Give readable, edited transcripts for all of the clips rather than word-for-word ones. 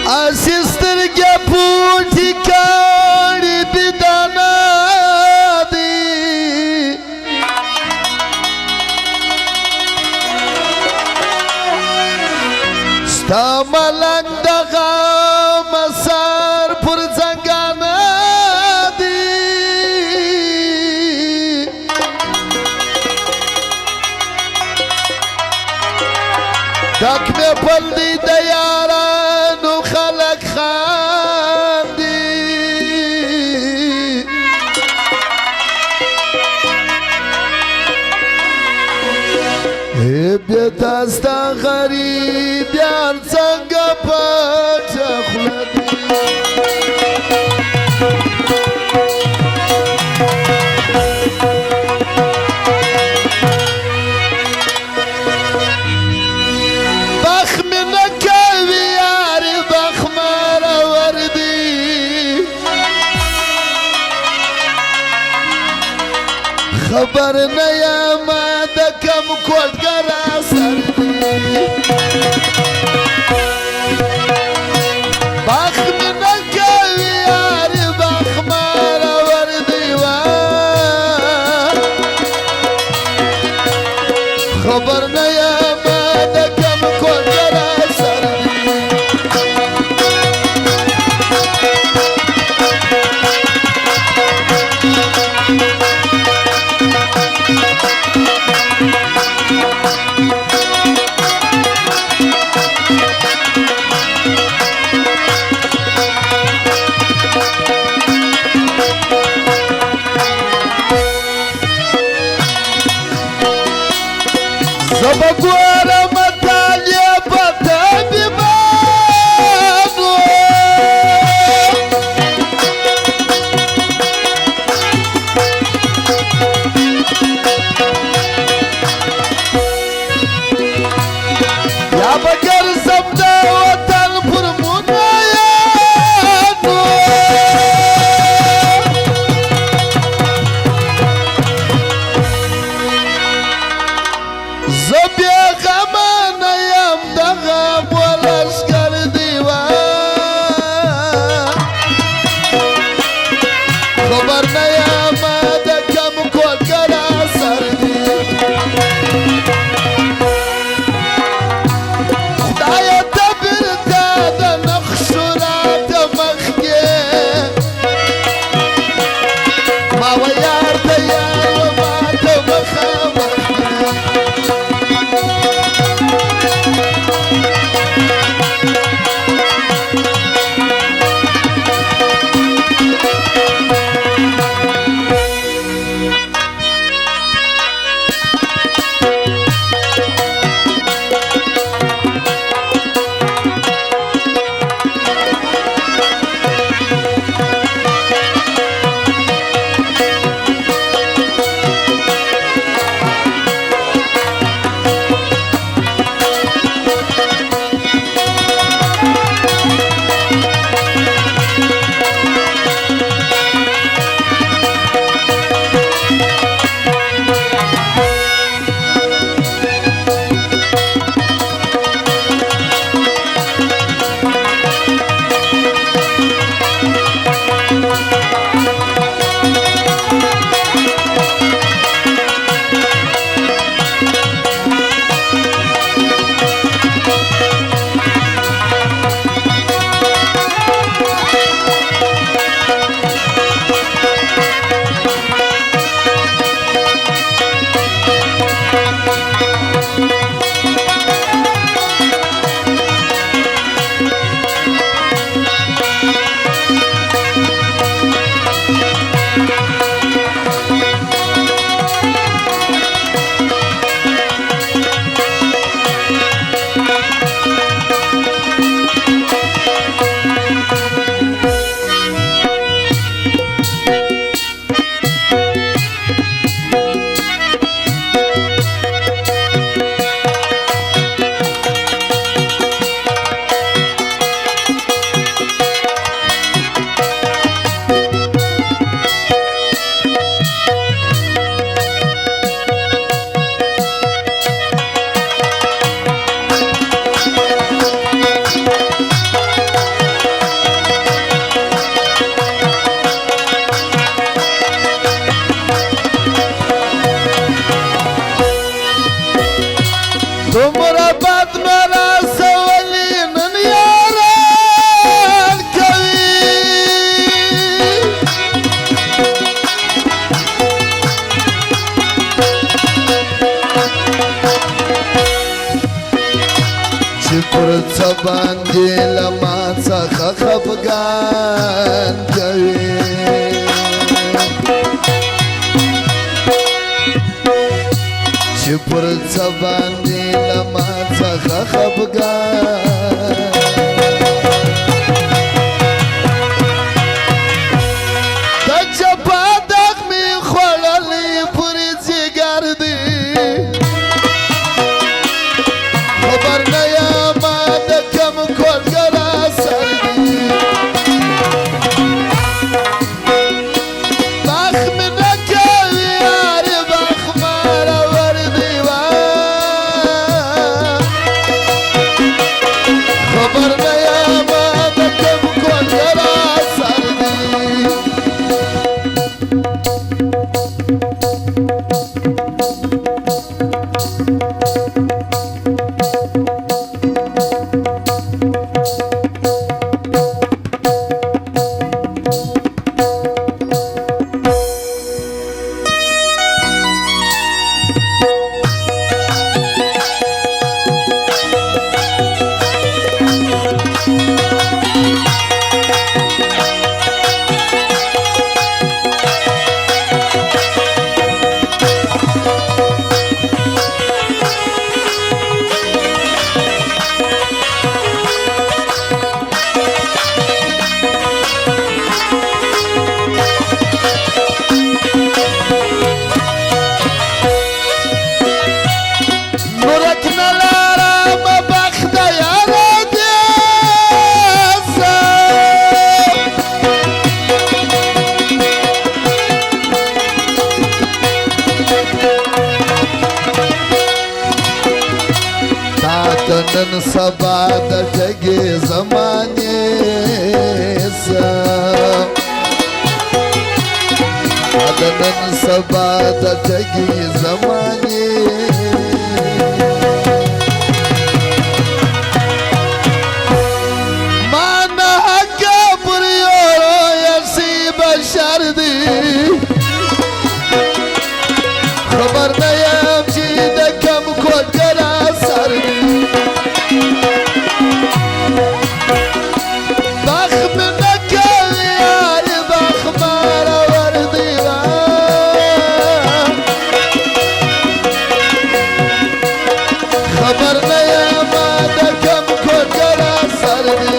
Asistir geputi kari bidanadi Stamalang daga masar pur zanganadi Tak me paldi dayaranu khalak khandi Bietasta gharib yar sanga pacha khuladi خبر نیا ما د کم کوټ ګرا سر باخ من کوي یار باخ مار ور دیوا خبر نیا ما د کم کوټ ګرا سر پر څه باندې له ما څخه خفګان کوي چې پر څه باندې له ما څخه خفګان د چپا دغ مې خوړلی پورې ځیګر دی خبر نه یمه د کم کوټګر اثر دی بخ مې نه کوي یار بخ مرور دی خبر نه یمه د کم کوټګر اثر دی نن سبا د ټګې زمانې نن سبا د ټګې زمانې ما نه حق پر یورو یسی بشر دی خبر نه یم چې د کم کوټګر اثر دی خبر نه یمه د کم کوټګر اثر دی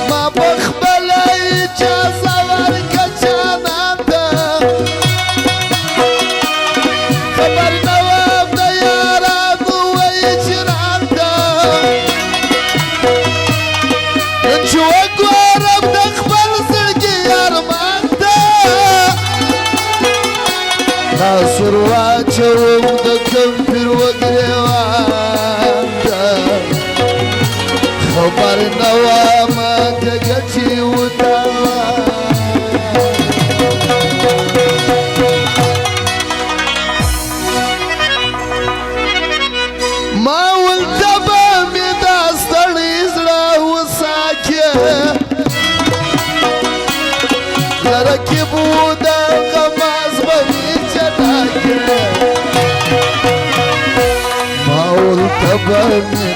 ما پخپله اجازه ورکړه جانان ته خبر نه وم د یارانو هجران ته چې وګورم د خپل زړګي ارمان ته سر واچوم د کمپیر وګریوان ته خبر نه ومه که ګټې وتاوان ما ولته به مې دا ستړی زړه وساکې د رقیبو د غماز به مې ما ولته به مې